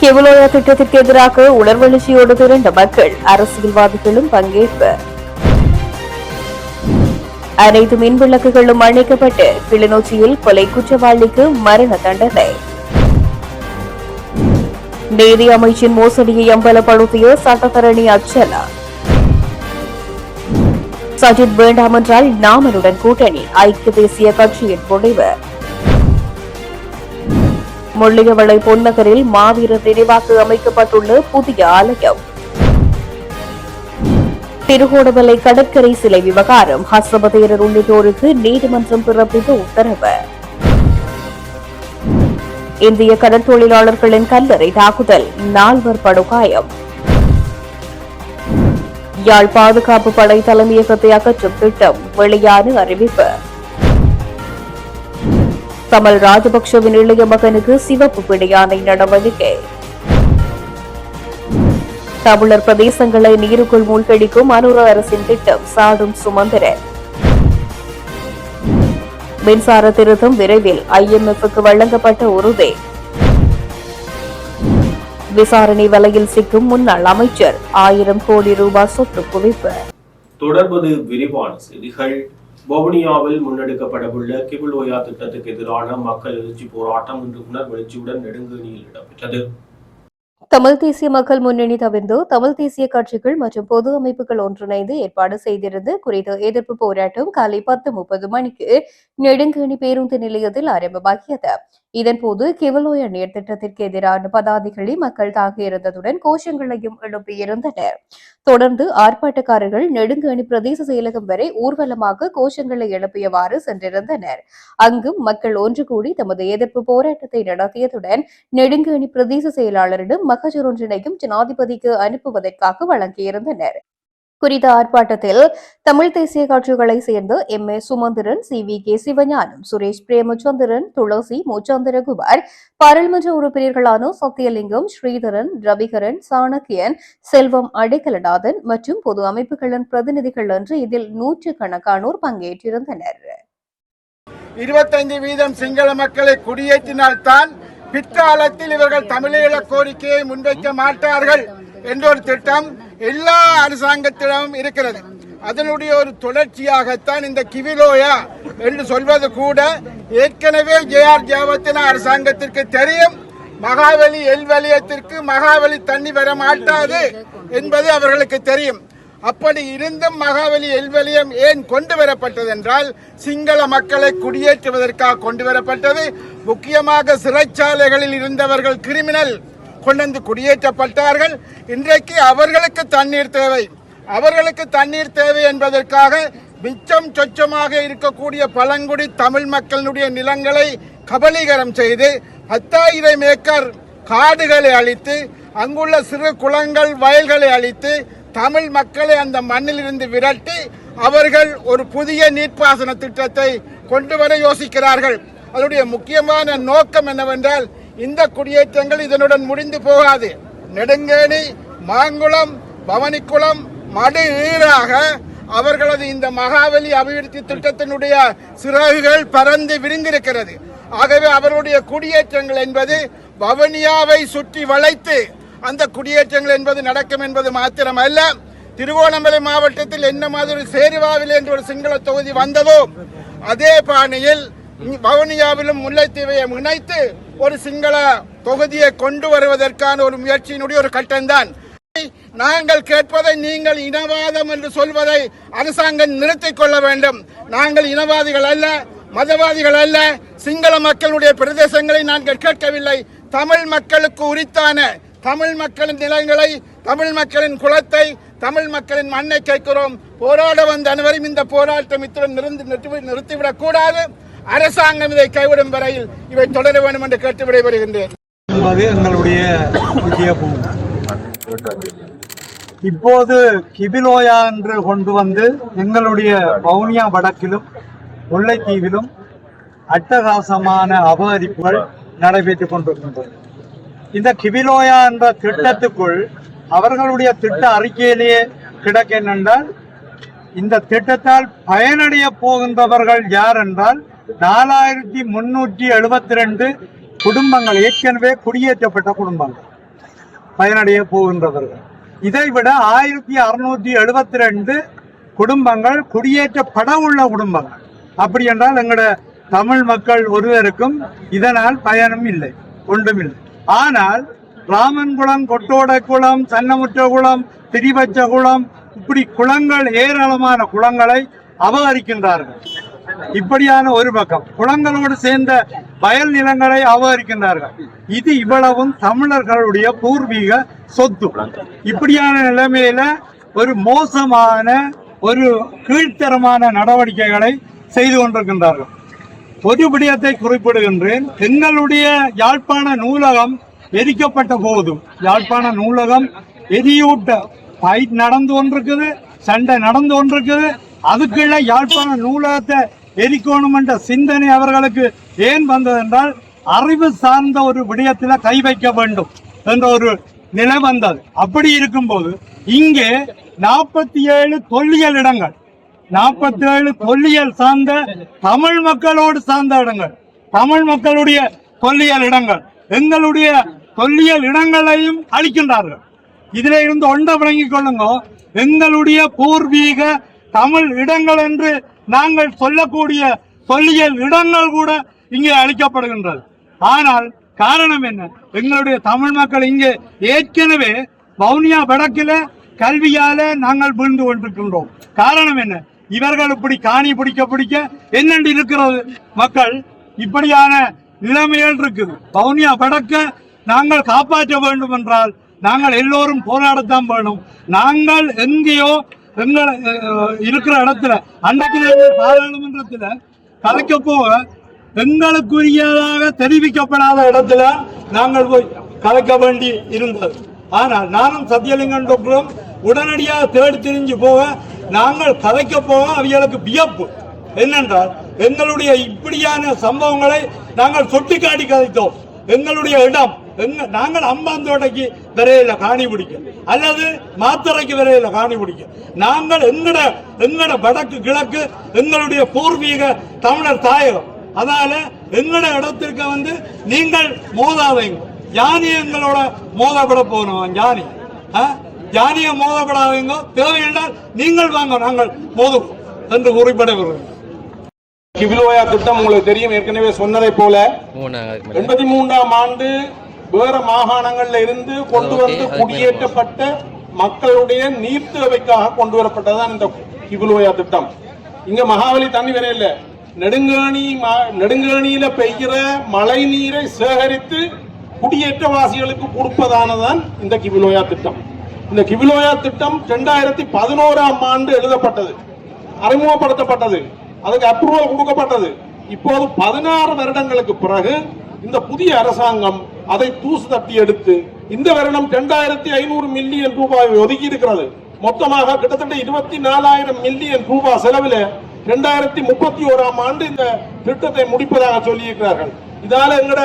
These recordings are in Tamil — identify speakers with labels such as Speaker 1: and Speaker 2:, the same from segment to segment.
Speaker 1: கிவலோயா திட்டத்திற்கு எதிராக உணர்வெழுச்சியோடு திரண்ட மக்கள், அரசியல்வாதிகளும் பங்கேற்பு. அனைத்து மின் விளக்குகளும் அணைக்கப்பட்டு கிளிநொச்சியில் கொலை குற்றவாளிக்கு மரண தண்டனை. நீதி அமைச்சின் மோசடியை அம்பலப்படுத்திய சட்டத்தரணி அர்ச்சனா. சஜித் வேண்டாம் என்றால் நாமனுடன் கூட்டணி, ஐக்கிய தேசிய கட்சியின் முடிவு. முள்ளியவளை பொன்னகரில் மாவீரர் நினைவாக அமைக்கப்பட்டுள்ள புதிய ஆலயம். திருகோணமலை கடற்கரை சிலை விவகாரம், ஹஸ்ரபதேரர் உள்ளிட்டோருக்கு நீதிமன்றம் பிறப்பித்த உத்தரவு. இந்திய கடற்தொழிலாளர்களின் கல்லறை தாக்குதல், 4 படுகாயம். யாழ் பாதுகாப்பு படை தலைமையகத்தை அகற்றும் திட்டம், வெளியான அறிவிப்பு. கமல் ராஜபக்சவின் இளைய மகனுக்கு சிவப்பு பிடியாணை நடவடிக்கை. தமிழர் பிரதேசங்களை நீருக்குள் மூழ்கடிக்கும் அனுர அரசின் திட்டம், சாடும் சுமந்திரன். மின்சார திருத்தம் விரைவில், IMF-க்கு வழங்கப்பட்ட உறுதி. விசாரணை வலையில் சிக்கும் முன்னாள் அமைச்சர், 1000 கோடி ரூபாய் சொத்து குவிப்பு.
Speaker 2: தொடர்பது விரிவான செய்திகள். வவுனியாவில் முன்னெடுக்கப்படவுள்ள கிவலோயா திட்டத்துக்கு எதிரான மக்கள் எழுச்சி போராட்டம் இன்று உணர்வெழுச்சியுடன் நெடுங்கணியில் இடம்பெற்றது.
Speaker 1: தமிழ் தேசிய மக்கள் முன்னணி தவிர்த்து தமிழ் தேசிய கட்சிகள் மற்றும் பொது அமைப்புகள் ஒன்றிணைந்து ஏற்பாடு செய்திருந்த குறித்த எதிர்ப்பு போராட்டம் காலை 10:30 மணிக்கு நெடுங்கணி பேருந்து நிலையத்தில் ஆரம்பமாகியது. இதன்போது கிவலோயா நீர் திட்டத்திற்கு எதிரான பதாதைகளை மக்கள் தாக்கியிருந்ததுடன் கோஷங்களையும் எழுப்பியிருந்தனர். தொடர்ந்து ஆர்ப்பாட்டக்காரர்கள் நெடுங்கணி பிரதேச செயலகம் வரை ஊர்வலமாக கோஷங்களை எழுப்பியவாறு சென்றிருந்தனர். அங்கும் மக்கள் ஒன்று கூடி தமது எதிர்ப்பு போராட்டத்தை நடத்தியதுடன் நெடுங்கணி பிரதேச செயலாளரிடம் மகஜர் ஒன்றினையும் ஜனாதிபதிக்கு அனுப்புவதற்காக வழங்கியிருந்தனர். குறித்த ஆர்ப்பாட்டத்தில் தமிழ் தேசிய கட்சிகளை சேர்ந்த MA சுமந்திரன், CVK சிவஞானம், சுரேஷ் பிரேமச்சந்திரன், துளசி, முச்சந்திரகுமார், பாராளுமன்ற உறுப்பினர்களான சத்தியலிங்கம், ஸ்ரீதரன், ரவிகரன், சாணக்கியன், செல்வம் அடைக்கலநாதன் மற்றும் பொது அமைப்புகளின் பிரதிநிதிகள் என்று இதில் 100கணக்கானோர் பங்கேற்றிருந்தனர்.
Speaker 3: 25% சிங்கள மக்களை குடியேற்றினால்தான் பிற்காலத்தில் இவர்கள் தமிழீழ கோரிக்கையை முன்வைக்க மாட்டார்கள் என்ற ஒரு திட்டம் எல்லா அரசாங்கத்திடமும் இருக்கிறது. அதனுடைய ஒரு தொடர்ச்சியாகத்தான் இந்த கிவலோயா என்று சொல்வது கூட ஏற்கனவே JR ஜெயவர்தன அரசாங்கத்திற்கு தெரியும். மகாவலி எல்வலயத்திற்கு மகாவலி தண்ணி வர மாட்டாது என்பது அவர்களுக்கு தெரியும். அப்படி இருந்தும் மகாவலி எல்வலயம் ஏன் கொண்டு வரப்பட்டது என்றால் சிங்கள மக்களை குடியேற்றுவதற்காக கொண்டு வரப்பட்டது. முக்கியமாக சிறைச்சாலைகளில் இருந்தவர்கள் கிரிமினல் கொண்டு குடியேற்றப்பட்டார்கள். இன்றைக்கு அவர்களுக்கு தண்ணீர் தேவை என்பதற்காக மிச்சம் சொச்சமாக இருக்கக்கூடிய பழங்குடி தமிழ் மக்களுடைய நிலங்களை கபலீகரம் செய்து 10,000 ஏக்கர் காடுகளை அழித்து அங்குள்ள சிறு குளங்கள் வயல்களை அழித்து தமிழ் மக்களை அந்த மண்ணில் இருந்து விரட்டி அவர்கள் ஒரு புதிய நீர்ப்பாசன திட்டத்தை கொண்டு வர யோசிக்கிறார்கள். அதனுடைய முக்கியமான நோக்கம் என்னவென்றால் இந்த குடியேற்றங்கள் இதனுடன் முடிந்து போகாது. நெடுங்கேணி, மாங்குளம், பவனிக்குளம், மடு ஈராக அவர்களது இந்த மகாவலி அபிவிருத்தி திட்டத்தினுடைய சிறகுகள் பறந்து விரிந்திருக்கிறது. ஆகவே அவருடைய குடியேற்றங்கள் என்பது வவுனியாவை சுற்றி வளைத்து அந்த குடியேற்றங்கள் என்பது நடக்கும் என்பது மாத்திரமல்ல, திருகோணமலை மாவட்டத்தில் என்ன மாதிரி சேருவாவில் என்ற ஒரு சிங்கள தொகுதி வந்ததோ அதே பாணியில் வவுனியாவிலும் முல்லைத்தீவையும் இணைத்து ஒரு சிங்கள தொகுதியை கொண்டு வருவதற்கான ஒரு முயற்சியினுடைய ஒரு கட்டம்தான். நாங்கள் கேட்பதை நீங்கள் இனவாதம் என்று சொல்வதை அரசாங்கம் நிறுத்திக் கொள்ள வேண்டும். நாங்கள் இனவாதிகள் அல்ல, மதவாதிகள் அல்ல. சிங்கள மக்களுடைய பிரதேசங்களை நாங்கள் கேட்கவில்லை. தமிழ் மக்களுக்கு உரித்தான தமிழ் மக்களின் நிலங்களை, தமிழ் மக்களின் குலத்தை, தமிழ் மக்களின் மண்ணை கேட்கிறோம். போராட வந்த அனைவரும் இந்த போராட்டம் இத்துடன் நிறுத்திவிடக் கூடாது. அரசாங்கம் இதை கைவிடும் வரையில் இவை தொடர வேண்டும் என்று கேட்டு விடைபெறுகின்றேன்.
Speaker 4: எங்களுடைய விஜயபூமி இப்போது கிவலோயா என்று கொண்டு வந்து எங்களுடைய வவுனியா வடக்கிலும் முல்லைத்தீவிலும் அட்டகாசமான அபகரிப்புகள் நடைபெற்றுக் கொண்டிருக்கின்றன. இந்த கிவலோயா என்ற திட்டத்துக்குள் அவர்களுடைய திட்ட அறிக்கையிலேயே கிடக்க என்னென்றால் இந்த திட்டத்தால் பயனடைய போகின்றவர்கள் யார் என்றால் 4372 குடும்பங்கள், ஏற்கனவே குடியேற்றப்பட்ட குடும்பங்கள். பயனடைய போகின்றவர்கள். இதைவிட 1672 குடும்பங்கள் குடியேற்றப்பட உள்ள குடும்பங்கள். அப்படி என்றால் எங்களோட தமிழ் மக்கள் ஒருவருக்கும் இதனால் பயனும் இல்லை, ஒன்றுமில்லை. ஆனால் ராமன்குளம், கொட்டோடை குளம், சன்னமுற்ற குளம், திரிபச்ச குளம், இப்படி குளங்கள், ஏராளமான குளங்களை அபகரிக்கின்றார்கள். இப்படியான ஒரு பக்கம் குளங்களோடு சேர்ந்த வயல் நிலங்களை அபகரிக்கின்றார்கள். இது இவ்வளவும் தமிழர்களுடைய பூர்வீக சொத்து. இப்படியான நிலைமையில ஒரு மோசமான, ஒரு கீழ்த்தரமான நடவடிக்கைகளை செய்து கொண்டிருக்கின்றார்கள். ஒரு விடயத்தை குறிப்பிடுகின்றேன். எங்களுடைய யாழ்ப்பாண நூலகம் எரிக்கப்பட்ட போதும், யாழ்ப்பாண நூலகம் எரியூட்ட ஃபைட் நடந்து கொண்டிருக்குது, சண்டை நடந்து கொண்டிருக்குது. அதுக்குள்ள யாழ்ப்பாண நூலகத்தை எரிக்கணும் என்ற சிந்தனை அவர்களுக்கு ஏன் வந்தது என்றால், அறிவு சார்ந்த ஒரு விடயத்தில் கை வைக்க வேண்டும் என்ற ஒரு நிலை வந்தது. அப்படி இருக்கும்போது இங்கே 47 தொல்லியல் இடங்கள், 47 தொல்லியல் சார்ந்த தமிழ் மக்களோடு சார்ந்த இடங்கள், தமிழ் மக்களுடைய தொல்லியல் இடங்கள், எங்களுடைய தொல்லியல் இடங்களையும் அளிக்கின்றார்கள். இதில் இருந்து ஒன்றை விளங்கிக் கொள்ளுங்க, எங்களுடைய பூர்வீக தமிழ் இடங்கள் என்று நாங்கள் சொல்லக்கூடிய தொல்லியல் இடங்கள் கூட இங்கே அளிக்கப்படுகின்றது. ஆனால் காரணம் என்ன? எங்களுடைய தமிழ் மக்கள் இங்கே ஏற்கனவே வவுனியா வடக்கில கல்வியால நாங்கள் வீழ்ந்து கொண்டிருக்கின்றோம். காரணம் என்ன? இவர்கள் இப்படி காணி பிடிக்க என்னென்று இருக்கிறது மக்கள், இப்படியான நிலைமைகள் இருக்குது. வவுனியா வடக்க நாங்கள் காப்பாற்ற வேண்டும் என்றால் நாங்கள் எல்லோரும் போராடத்தான் வேணும். நாங்கள் எங்கேயோ எங்களை இருக்கிற இடத்துல, அன்றைக்கு பாராளுமன்றத்தில் கலைக்க போக எங்களுக்குரியதாக தெரிவிக்கப்படாத இடத்துல நாங்கள் போய் கலைக்க வேண்டி இருந்தது. ஆனால் நானும் சத்தியலிங்கம் டாக்டரும் உடனடியாக தேடி தெரிஞ்சு போக, நாங்கள் கலைக்க போக அவர்களுக்கு வியப்பு என்னென்றால், எங்களுடைய இப்படியான சம்பவங்களை நாங்கள் சுட்டிக்காட்டி கதைத்தோம். எங்களுடைய இடம், நாங்கள் அம்பாந்தோட்டைக்கு விரையில காணி பிடிக்க, அல்லது மாத்தரைக்கு விரையில காணி பிடிக்க, நாங்கள் எங்கட வடக்கு கிழக்கு எங்களுடைய பூர்வீக தமிழர் தாயகம். அதனால எங்கட இடத்திற்கு வந்து நீங்கள் மோதாதீங்க. ஜானி எங்களோட மோதப்பட போகணும். ஜானிய மோதப்படாதீங்க. தேவையென்றால் நீங்கள் வாங்க, நாங்கள் மோதுவோம் என்று குறிப்பிடவில்லை.
Speaker 3: கிபிலோயா திட்டம் உங்களுக்கு தெரியும், ஏற்கனவே சொன்னதை போல 83ஆம் ஆண்டு வேற மாகாணங்கள்ல இருந்து கொண்டு வந்து குடியேற்றப்பட்ட மக்களுடைய நீர் தேவைக்காக கொண்டு வரப்பட்டதுதான் இந்த கிபிலோயா திட்டம். இங்க மகாவலி தண்ணி வர இல்ல, நெடுங்கேணியில பெய்கிற மழை நீரை சேகரித்து குடியேற்றவாசிகளுக்கு கொடுப்பதானதான் இந்த கிபிலோயா திட்டம். இந்த கிபிலோயா திட்டம் 2011ஆம் ஆண்டு எழுதப்பட்டது, அறிமுகப்படுத்தப்பட்டது, அதுக்கு அப்ரூவல் கொடுக்கப்பட்டது. இப்போது 16 வருடங்களுக்கு பிறகு இந்த புதிய அரசாங்கம் அதை தூசு தட்டி எடுத்து இந்த வருடம் 2500 மில்லியன் ரூபாய் ஒதுக்கி இருக்கிறது. மொத்தமாக கிட்டத்தட்ட 24,000 மில்லியன் ரூபாய் செலவில் 2031ஆம் ஆண்டு இந்த திட்டத்தை முடிப்பதாக சொல்லி இருக்கிறார்கள். இதால எங்கட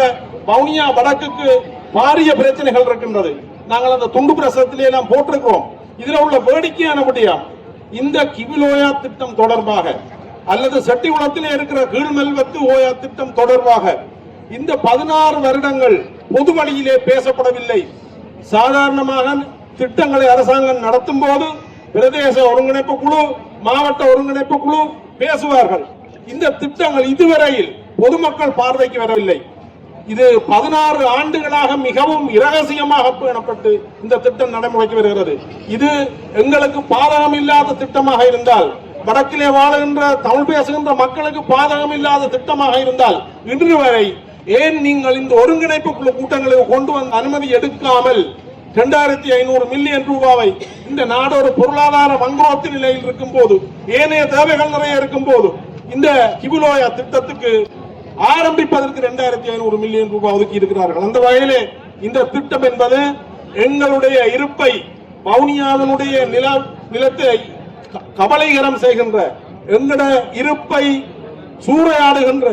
Speaker 3: வவுனியா வடக்குக்கு பாரிய பிரச்சனைகள் இருக்கின்றது. நாங்கள் அந்த துண்டு பிரசத்திலே எல்லாம் போட்டிருக்கிறோம். இதுல உள்ள வேடிக்கையான விடயம், இந்த கிபிலோயா திட்டம் தொடர்பாக அல்லது செட்டிகுளத்திலே இருக்கிற கீழ்மெல்வத்து ஓயா திட்டம் தொடர்பாக இந்த 16 வருடங்கள் பொது வழியிலே பேசப்படவில்லை. சாதாரணமாக திட்டங்களை அரசாங்கம் நடத்தும் போது பிரதேச ஒருங்கிணைப்பு குழு, மாவட்ட ஒருங்கிணைப்பு குழு பேசுவார்கள். இந்த திட்டங்கள் இதுவரையில் பொதுமக்கள் பார்வைக்கு வரவில்லை. இது 16 ஆண்டுகளாக மிகவும் இரகசியமாக பேணப்பட்டு இந்த திட்டம் நடைமுறைக்கு வருகிறது. இது எங்களுக்கு பாதகம் இல்லாத திட்டமாக இருந்தால், வடக்கிலே வாழுகின்ற தமிழ் பேசுகின்ற மக்களுக்கு பாதகம் இல்லாத திட்டமாக இருந்தால், இன்று வரை ஏன் நீங்கள் இந்த ஒருங்கிணைப்பு குழு கூட்டங்களுக்கு கொண்டு வந்து அனுமதி எடுக்காமல் 2500 மில்லியன் ரூபாவை இந்த நாடு ஒரு பொருளாதார வங்குரோத்து நிலையில் இருக்கும் போது, ஏனைய தேவைகள் நிறைய இருக்கும் போது, இந்த கிபிலோயா திட்டத்துக்கு ஆரம்பிப்பதற்கு 2500 மில்லியன் ரூபாய் ஒதுக்கி இருக்கிறார்கள். அந்த வகையிலே இந்த திட்டம் என்பது எங்களுடைய இருப்பை, வவுனியாவினுடைய நிலத்தை கபலீகரம் செய்கின்ற, எங்கட இருப்பை சூறையாடுகின்ற,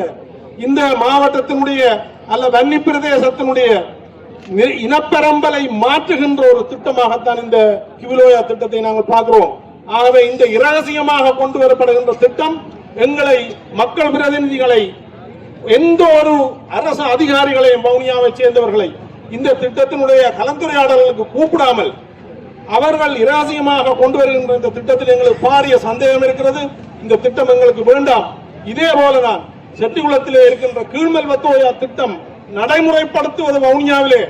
Speaker 3: இந்த மாவட்டத்தினுடைய அல்ல வன்னி பிரதேசத்தினுடைய இனப்பெரம்பலை மாற்றுகின்ற ஒரு திட்டமாகத்தான் இந்த கிபிலோயா திட்டத்தை நாங்கள் பார்க்கிறோம். ஆகவே இந்த இரகசியமாக கொண்டு வரப்படுகின்ற திட்டம் எங்களை, மக்கள் பிரதிநிதிகளை, எந்த ஒரு அரசு அதிகாரிகளையும், வவுனியாவை சேர்ந்தவர்களை
Speaker 5: இந்த திட்டத்தினுடைய கலந்துரையாடல்களுக்கு கூப்பிடாமல் அவர்கள் இரகசியமாக கொண்டு வருகின்ற இந்த திட்டத்தில் எங்களுக்கு பாரிய சந்தேகம் இருக்கிறது. இந்த திட்டம் எங்களுக்கு வேண்டாம். இதே போலதான் செட்டிகுளத்திலே இருக்கின்ற கீழ்மெல்வத்தோயா திட்டம் நடைமுறைப்படுத்துவது வவுனியாவிலே,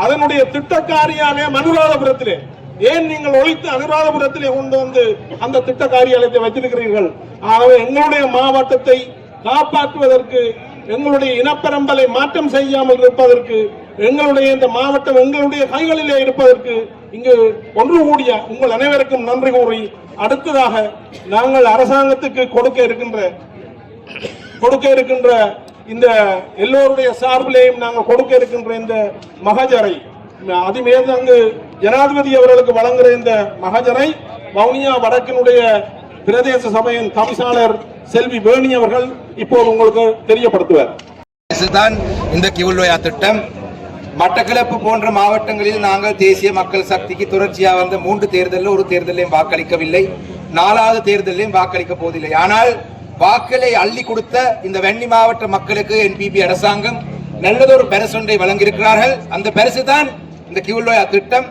Speaker 5: அதனுடைய திட்டக்காரியாலே அனுராதபுரத்திலே. ஏன் நீங்கள் ஒழித்து அனுராதபுரத்திலே கொண்டு வந்து அந்த திட்ட காரியாலயத்தை வைத்திருக்கிறீர்கள்? ஆகவே எங்களுடைய மாவட்டத்தை காப்பாற்றுவதற்கு, எங்களுடைய இனப்பரம்பலை மாற்றம் செய்யாமல் இருப்பதற்கு, எங்களுடைய இந்த மாவட்டம் எங்களுடைய கைகளிலே இருப்பதற்கு இங்கு ஒன்று கூடிய உங்கள் அனைவருக்கும் நன்றி கூறி, அடுத்ததாக நாங்கள் அரசாங்கத்துக்கு கொடுக்க இருக்கின்ற இந்த எல்லோருடைய சார்பிலேயும் நாங்கள் கொடுக்க இருக்கின்ற இந்த மகஜரை, அதிமேதங்கு ஜனாதிபதி அவர்களுக்கு வழங்குகிற இந்த மகஜரை வவுனியா வடக்கினுடைய பிரதேச சபையின் தவிசாளர் செல்வி வேணி அவர்கள் இப்போது உங்களுக்கு தெரியப்படுத்துவார்.
Speaker 6: இதுதான் இந்த கிவுலோயா திட்டம். மட்டக்களப்பு போன்ற மாவட்டங்களில் நாங்கள் தேசிய மக்கள் சக்திக்கு தொடர்ச்சியாக வந்த 3 தேர்தலில் ஒரு தேர்தலையும் வாக்களிக்கவில்லை, 4வது தேர்தலையும் வாக்களிக்க போவதில்லை. ஆனால் வாக்களை அள்ளி கொடுத்த இந்த வன்னி மாவட்ட மக்களுக்கு என்பிபி அரசாங்கம் நல்லதொரு பரிசொன்றை வழங்கியிருக்கிறார்கள். அந்த பரிசு தான் இந்த கிவுலோயா திட்டம்.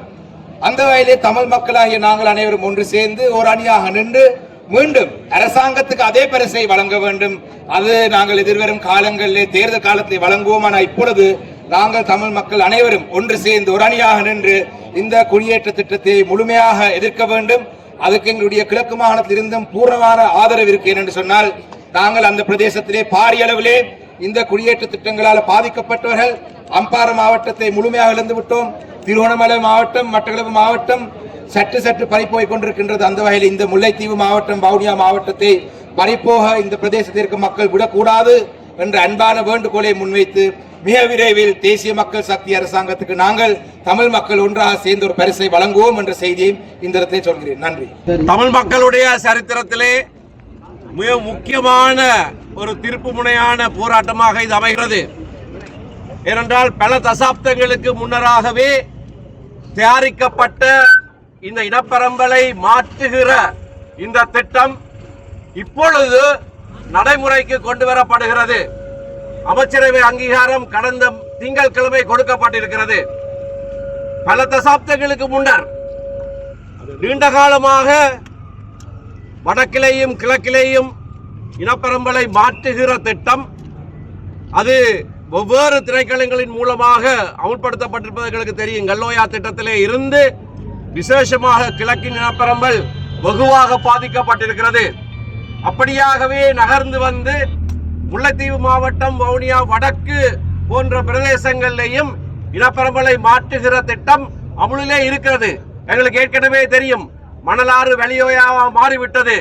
Speaker 6: அந்த வகையிலே தமிழ் மக்களாகிய நாங்கள் அனைவரும் ஒன்று சேர்ந்து ஒரு அணியாக நின்று மீண்டும் அரசாங்கத்துக்கு அதே பரிசை வழங்க வேண்டும். அது நாங்கள் எதிர்வரும் காலங்களிலே தேர்தல் காலத்தை வழங்குவோம். ஆனால் இப்பொழுது நாங்கள் தமிழ் மக்கள் அனைவரும் ஒன்று சேர்ந்து ஒரு அணியாக நின்று இந்த குடியேற்ற திட்டத்தை முழுமையாக எதிர்க்க வேண்டும். அதுக்கு எங்களுடைய கிழக்கு மாகாணத்தில் இருந்தும் பூர்ணமான ஆதரவு இருக்கு. என்று சொன்னால் நாங்கள் அந்த பிரதேசத்திலே பாரிய அளவிலே இந்த குடியேற்ற திட்டங்களால் பாதிக்கப்பட்டவர்கள். அம்பாறை மாவட்டத்தை முழுமையாக இழந்து விட்டோம். திருவண்ணாமலை மாவட்டம், மட்டக்களப்பு மாவட்டம் சற்று பறிப்போய் கொண்டிருக்கின்றது. அந்த வகையில் இந்த முல்லைத்தீவு மாவட்டம், வவுனியா மாவட்டத்தை பறிப்போக இந்த பிரதேசத்திற்கு மக்கள் விடக்கூடாது என்ற அன்பான வேண்டுகோளை முன்வைத்து மிக விரைவில் தேசிய மக்கள் சக்தி அரசாங்கத்துக்கு நாங்கள் தமிழ் மக்கள் ஒன்றாக சேர்ந்து ஒரு பரிசை வழங்குவோம் என்ற செய்தியை இந்த இடத்தை சொல்கிறேன். நன்றி.
Speaker 7: தமிழ் மக்களுடைய சரித்திரத்திலே மிக முக்கியமான ஒரு திருப்பு முனையான போராட்டமாக இது அமைகிறது. ஏனென்றால் பல தசாப்தங்களுக்கு முன்னராகவே தயாரிக்கப்பட்ட இந்த இனப்பரம்பலை மாற்றுகிற இந்த திட்டம் இப்பொழுது நடைமுறைக்கு கொண்டு வரப்படுகிறது. அமைச்சரவை அங்கீகாரம் கடந்த திங்கட்கிழமை கொடுக்கப்பட்டிருக்கிறது. பல தசாப்தங்களுக்கு முன்னர் நீண்ட காலமாக வடக்கிலேயும் கிழக்கிலேயும் இனப்பரம்பலை மாற்றுகிற திட்டம் அது வெவ்வேறு திணைக்களங்களின் மூலமாக அமுல்படுத்தப்பட்டிருப்பது எங்களுக்கு தெரியும். கல்லோயா திட்டத்திலே இருந்து விசேஷமாக கிழக்கின் இனப்பரம்பல் வெகுவாக பாதிக்கப்பட்டிருக்கிறது. அப்படியாகவே நகர்ந்து வந்து முல்லைத்தீவு மாவட்டம், வவுனியா வடக்கு போன்ற பிரதேசங்களிலேயும் இனப்பரம்பலை மாற்றுகிற திட்டம் அமுலிலே இருக்கிறது. எங்களுக்கு ஏற்கனவே தெரியும், மணலாறு வெளியோயாக மாறிவிட்டது.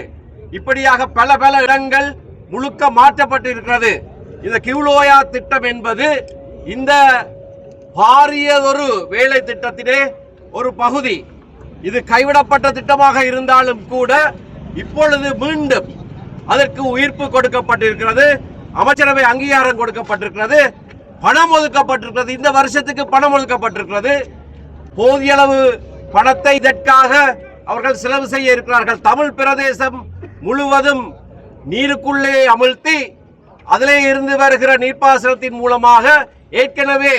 Speaker 7: இப்படியாக பல இடங்கள் முழுக்க மாற்றப்பட்டிருக்கிறது. இந்த கிவுலோயா திட்டம் என்பது இந்த பாரியதொரு வேலை திட்டத்திலே ஒரு பகுதி. இது கைவிடப்பட்ட திட்டமாக இருந்தாலும் கூட இப்பொழுது மீண்டும் அதற்கு உயிர்ப்பு கொடுக்கப்பட்டிருக்கிறது. அமைச்சரவை அங்கீகாரம் கொடுக்கப்பட்டிருக்கிறது. பணம் ஒதுக்கப்பட்டிருக்கிறது. இந்த வருஷத்துக்கு பணம் ஒதுக்கப்பட்டிருக்கிறது. போதிய அளவு பணத்தை இதற்காக அவர்கள் செலவு செய்ய இருக்கிறார்கள். தமிழ் பிரதேசம் முழுவதும் நீருக்குள்ளே அமிழ்த்தி அதிலே இருந்து வருகிற நீர்ப்பாசனத்தின் மூலமாக ஏற்கனவே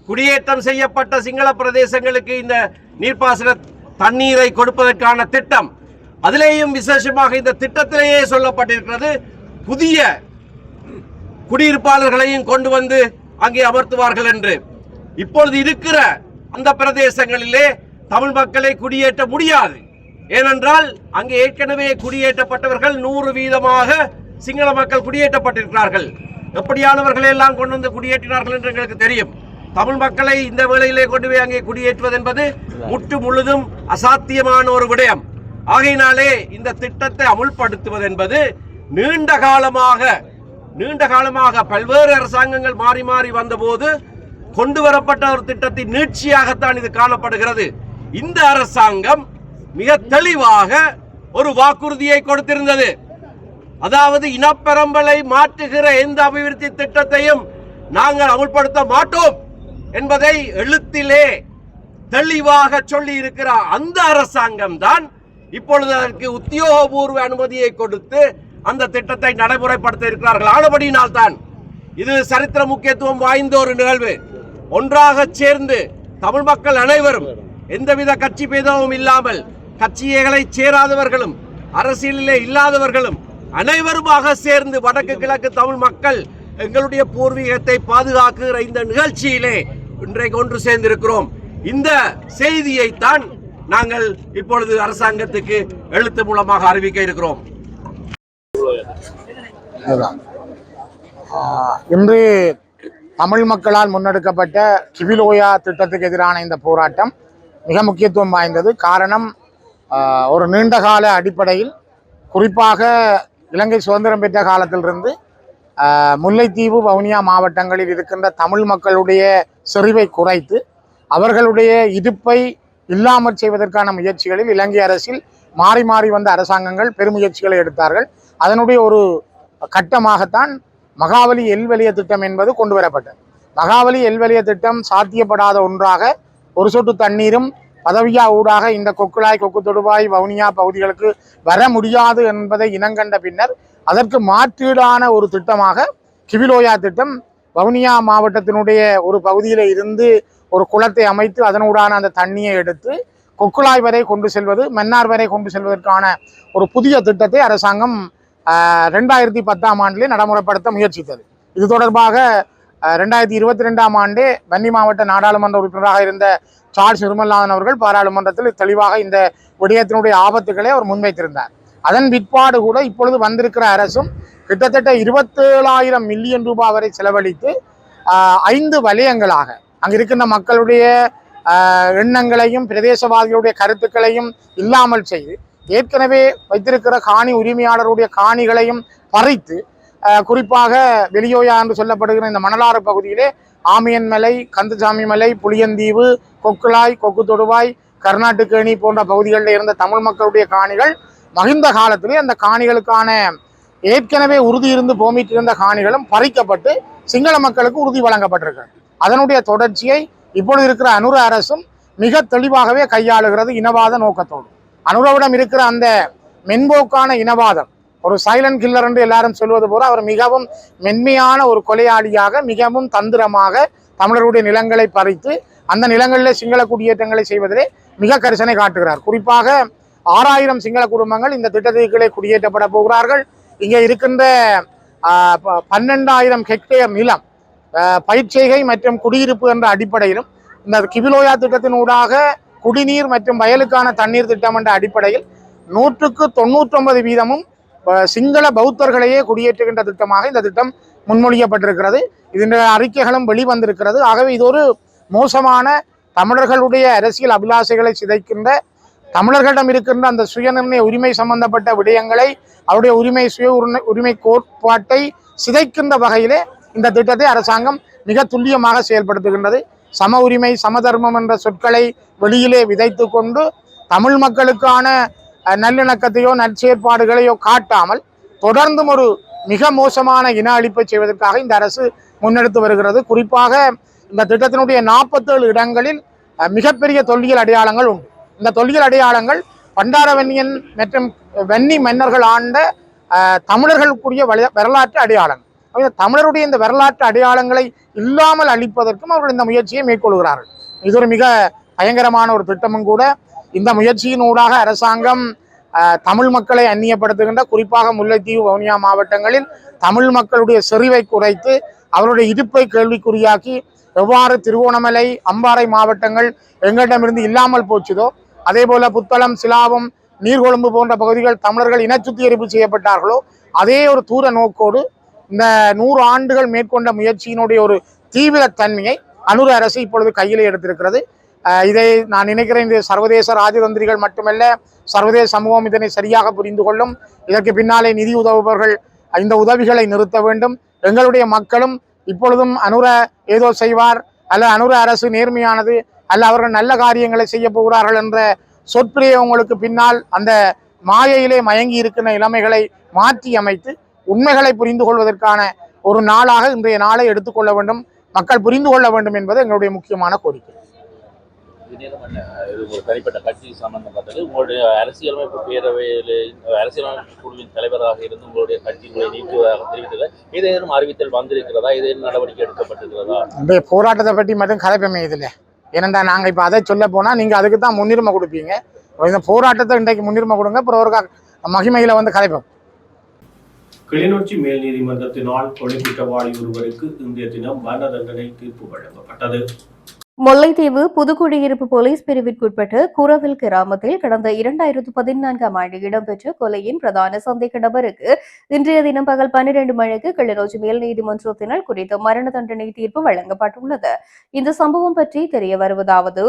Speaker 7: குடியேற்றம் செய்யப்பட்ட சிங்கள பிரதேசங்களுக்கு இந்த நீர்ப்பாசன தண்ணீரை கொடுப்பதற்கான திட்டம். அதிலேயும் விசேஷமாக இந்த திட்டத்திலேயே சொல்லப்பட்டிருக்கிறது, புதிய குடியிருப்பாளர்களையும் கொண்டு வந்து அங்கே அமர்த்துவார்கள் என்று. இப்பொழுது இருக்கிற அந்த பிரதேசங்களிலே தமிழ் மக்களை குடியேற்ற முடியாது. ஏனென்றால் அங்கே ஏற்கனவே குடியேற்றப்பட்டவர்கள் 100% சிங்கள மக்கள் குடியேற்றப்பட்டிருக்கிறார்கள். எப்படியானவர்களை எல்லாம் கொண்டு வந்து குடியேற்றினார்கள் என்று எங்களுக்கு தெரியும். தமிழ் மக்களை இந்த வேளையிலே கொண்டு போய் அங்கே குடியேற்றுவது என்பது முற்று முழுதும் அசாத்தியமான ஒரு விடயம். ஆகையினாலே இந்த திட்டத்தை அமுல்படுத்துவது என்பது நீண்ட காலமாக பல்வேறு அரசாங்கங்கள் மாறி மாறி வந்தபோது கொண்டு வரப்பட்ட ஒரு திட்டத்தின் நீட்சியாகத்தான் இது காணப்படுகிறது. இந்த அரசாங்கம் மிக தெளிவாக ஒரு வாக்குறுதியை கொடுத்திருந்தது. அதாவது இனப்பெரம்பலை மாற்றுகிற எந்த அபிவிருத்தி திட்டத்தையும் நாங்கள் அமுல்படுத்த மாட்டோம் என்பதை எழுத்திலே தெளிவாக சொல்லி இருக்கிற அந்த அரசாங்கம் தான் இப்பொழுது அதற்கு உத்தியோகபூர்வ அனுமதியை கொடுத்து அந்த திட்டத்தை நடைமுறைப்படுத்த இருக்கிறார்கள். ஆனபடியினால் தான் இது சரித்திர முக்கியத்துவம் வாய்ந்த ஒரு நிகழ்வு. ஒன்றாக சேர்ந்து தமிழ் மக்கள் அனைவரும் எந்தவித கட்சி பேதமும் இல்லாமல் கட்சிகளை சேராதவர்களும் அரசியலிலே இல்லாதவர்களும் அனைவருமாக சேர்ந்து வடக்கு கிழக்கு தமிழ் மக்கள் எங்களுடைய பூர்வீகத்தை பாதுகாக்கிற இந்த நிகழ்ச்சியிலே இன்றைக்கு ஒன்று சேர்ந்திருக்கிறோம். இந்த செய்தியைத்தான் நாங்கள் இப்பொழுது அரசாங்கத்துக்கு எழுத்து மூலமாக அறிவிக்க இருக்கிறோம்.
Speaker 3: இன்று தமிழ் மக்களால் முன்னெடுக்கப்பட்ட கிவிலோயா திட்டத்துக்கு எதிரான இந்த போராட்டம் மிக முக்கியத்துவம் வாய்ந்தது. காரணம், ஒரு நீண்டகால அடிப்படையில் குறிப்பாக இலங்கை சுதந்திரம் பெற்ற காலத்திலிருந்து முல்லைத்தீவு வவுனியா மாவட்டங்களில் இருக்கின்ற தமிழ் மக்களுடைய செறிவை குறைத்து அவர்களுடைய இடுப்பை இல்லாமல் செய்வதற்கான முயற்சிகளில் இலங்கை அரசில் மாறி மாறி வந்த அரசாங்கங்கள் பெருமுயற்சிகளை எடுத்தார்கள். அதனுடைய ஒரு கட்டமாகத்தான் மகாவலி எல்வலிய திட்டம் என்பது கொண்டு வரப்பட்டது. மகாவலி எல்வலிய திட்டம் சாத்தியப்படாத ஒன்றாக, ஒரு சொட்டு தண்ணீரும் பதவியா ஊடாக இந்த கொக்குளாய் கொக்கு தொடுவாய் வவுனியா பகுதிகளுக்கு வர முடியாது என்பதை இனங்கண்ட பின்னர் அதற்கு மாற்றீடான ஒரு திட்டமாக கிவிலோயா திட்டம் வவுனியா மாவட்டத்தினுடைய ஒரு பகுதியில் இருந்து ஒரு குளத்தை அமைத்து அதனூடான அந்த தண்ணியை எடுத்து கொக்குளாய் வரை கொண்டு செல்வது, மன்னார் வரை கொண்டு செல்வதற்கான ஒரு புதிய திட்டத்தை அரசாங்கம் 2010ஆம் ஆண்டிலே நடைமுறைப்படுத்த முயற்சித்தது. இது தொடர்பாக 2022ஆம் ஆண்டே வன்னி மாவட்ட நாடாளுமன்ற உறுப்பினராக இருந்த சார்ல்ஸ் நிர்மல்நாதன் அவர்கள் பாராளுமன்றத்தில் தெளிவாக இந்த விடயத்தினுடைய ஆபத்துக்களை அவர் முன்வைத்திருந்தார். அதன் பிற்பாடு கூட இப்பொழுது வந்திருக்கிற அரசும் கிட்டத்தட்ட 27,000 மில்லியன் ரூபாய் வரை செலவழித்து 5 வலயங்களாக அங்கு இருக்கின்ற மக்களுடைய எண்ணங்களையும் பிரதேசவாதிகளுடைய கருத்துக்களையும் இல்லாமல் செய்து ஏற்கனவே வைத்திருக்கிற காணி உரிமையாளருடைய காணிகளையும் பறித்து, குறிப்பாக வெளியோயா என்று சொல்லப்படுகிற இந்த மணலாறு பகுதியிலே ஆமியன் மலை, கந்தசாமி மலை, புளியந்தீவு, கொக்குளாய், கொக்கு தொடுவாய், கர்நாட்டுக்கேணி போன்ற பகுதிகளில் இருந்த தமிழ் மக்களுடைய காணிகள் மகிந்த காலத்திலே அந்த காணிகளுக்கான ஏற்கனவே உறுதி இருந்து போமிட்டு இருந்த காணிகளும் பறிக்கப்பட்டு சிங்கள மக்களுக்கு உறுதி வழங்கப்பட்டிருக்கிறது. அதனுடைய தொடர்ச்சியை இப்பொழுது இருக்கிற அனுர அரசும் மிக தெளிவாகவே கையாளுகிறது இனவாத நோக்கத்தோடு. அனுரவிடம் இருக்கிற அந்த மென்போக்கான இனவாதம், ஒரு சைலண்ட் கில்லர் என்று எல்லாரும் சொல்வது போல அவர் மிகவும் மென்மையான ஒரு கொலையாளியாக மிகவும் தந்திரமாக தமிழருடைய நிலங்களை பறித்து அந்த நிலங்களில் சிங்கள குடியேற்றங்களை செய்வதிலே மிக கரிசனை காட்டுகிறார். குறிப்பாக 6000 சிங்கள குடும்பங்கள் இந்த திட்டத்திற்குள்ளே குடியேற்றப்பட போகிறார்கள். இங்கே இருக்கின்ற 12,000 ஹெக்டேர் நிலம் பயிர்ச்செய்கை மற்றும் குடியிருப்பு என்ற அடிப்படையிலும் இந்த கிவிலோயா திட்டத்தின் ஊடாக குடிநீர் மற்றும் வயலுக்கான தண்ணீர் திட்டம் என்ற அடிப்படையில் 99% சிங்கள பௌத்தர்களையே குடியேற்றுகின்ற திட்டமாக இந்த திட்டம் முன்மொழியப்பட்டிருக்கிறது. இதன் அறிக்கைகளும் வெளிவந்திருக்கிறது. ஆகவே இது ஒரு மோசமான தமிழர்களுடைய அரசியல் அபிலாஷைகளை சிதைக்கின்ற, தமிழர்களிடம் இருக்கின்ற அந்த சுயநிர்ணய உரிமை சம்பந்தப்பட்ட விடயங்களை, அவருடைய உரிமை கோட்பாட்டை சிதைக்கின்ற வகையிலே இந்த திட்டத்தை அரசாங்கம் மிக துல்லியமாக செயல்படுத்துகின்றது. சம உரிமை, சமதர்மம் என்ற சொற்களை வெளியிலே விதைத்து கொண்டு தமிழ் மக்களுக்கான நல்லிணக்கத்தையோ நற்செயற்பாடுகளையோ காட்டாமல் தொடர்ந்தும் ஒரு மிக மோசமான இன அழிப்பை செய்வதற்காக இந்த அரசு முன்னெடுத்து வருகிறது. குறிப்பாக இந்த திட்டத்தினுடைய 47 இடங்களில் மிகப்பெரிய தொல்லியல் அடையாளங்கள் உண்டு. இந்த தொல்லியல் அடையாளங்கள் பண்டாரவன்னியன் மற்றும் வன்னி மன்னர்கள் ஆண்ட தமிழர்களுக்குரிய வரலாற்று அடையாளங்கள். தமிழருடைய இந்த வரலாற்று அடையாளங்களை இல்லாமல் அழிப்பதற்கும் அவர்கள் இந்த முயற்சியை மேற்கொள்கிறார்கள். இது ஒரு மிக பயங்கரமான ஒரு திட்டமும் கூட. இந்த முயற்சியின் ஊடாக அரசாங்கம் தமிழ் மக்களை அந்நியப்படுத்துகின்ற, குறிப்பாக முல்லைத்தீவு வவுனியா மாவட்டங்களில் தமிழ் மக்களுடைய செறிவை குறைத்து அவருடைய இடுப்பை கேள்விக்குறியாக்கி எவ்வாறு திருவோணமலை, அம்பாறை மாவட்டங்கள் எங்களிடமிருந்து இல்லாமல் போச்சுதோ அதே போல புத்தளம், சிலாவம், நீர்கொழும்பு போன்ற பகுதிகள் தமிழர்கள் இனச்சுத்திகரிப்பு செய்யப்பட்டார்களோ அதே ஒரு தூர நோக்கோடு இந்த 100 ஆண்டுகள் மேற்கொண்ட முயற்சியினுடைய ஒரு தீவிர தன்மையை அனுர அரசு இப்பொழுது கையிலே எடுத்திருக்கிறது. இதை நான் நினைக்கிறேன், இந்த சர்வதேச ராஜதந்திரிகள் மட்டுமல்ல, சர்வதேச சமூகம் இதனை சரியாக புரிந்து கொள்ளும். இதற்கு பின்னாலே நிதி உதவுபவர்கள் இந்த உதவிகளை நிறுத்த வேண்டும். எங்களுடைய மக்களும் இப்பொழுதும் அனுர ஏதோ செய்வார், அல்ல அனுர அரசு நேர்மையானது, அல்ல அவர்கள் நல்ல காரியங்களை செய்ய போகிறார்கள் என்ற சொற்பிரயோகங்களுக்கு பின்னால் அந்த மாயையிலே மயங்கி இருக்கின்ற இளமைகளை மாற்றி அமைத்து உண்மைகளை புரிந்து கொள்வதற்கான ஒரு நாளாக இன்றைய நாளை எடுத்துக்கொள்ள வேண்டும், மக்கள் புரிந்து கொள்ள வேண்டும் என்பது எங்களுடைய முக்கியமான கோரிக்கை.
Speaker 8: நேரம் என்ன இது ஒரு தனிப்பட்ட கட்சி சம்பந்தப்பட்டது. உங்களுடைய அரசியலமைப்பு பேரவையில் அரசியலமைப்பு குழுவின் தலைவராக இருந்து உங்களுடைய கட்சிகளை நீக்குவதாக தெரிவித்தது. ஏதேனும் அறிவித்தல் வந்திருக்கிறதா? ஏதேனும் நடவடிக்கை எடுக்கப்பட்டிருக்கிறதா?
Speaker 9: இந்த போராட்டத்தை பற்றி மட்டும் கதைப்பமே இதில். ஏனென்றா நாங்கள் இப்போ அதை சொல்ல போனால் நீங்கள் அதுக்கு தான் முன்னுரிமை கொடுப்பீங்க. இந்த போராட்டத்தை இன்றைக்கு முன்னுரிமை கொடுங்க, அப்புறம் ஒரு மகிமையில் வந்து கதைப்போம்.
Speaker 2: கிளிநொச்சி மேல் நீதிமன்றத்தினால் கொலை குற்றவாளி ஒருவருக்கு இன்றைய தினம் மரண தண்டனை தீர்ப்பு வழங்கப்பட்டது.
Speaker 1: முல்லைத்தீவு புதுக்குடியிருப்பு போலீஸ் பிரிவிற்குட்பட்ட குரவில் கிராமத்தில் கடந்த 2014ஆம் ஆண்டு இடம்பெற்ற கொலையின் பிரதான சந்தேக நபருக்கு இன்றைய தினம் பகல் 12 மணிக்கு கிளிநொச்சி மேல் நீதிமன்றத்தினால் குறித்த மரண தண்டனை தீர்ப்பு வழங்கப்பட்டுள்ளது. இந்த சம்பவம் பற்றி தெரிய வருவதாவது,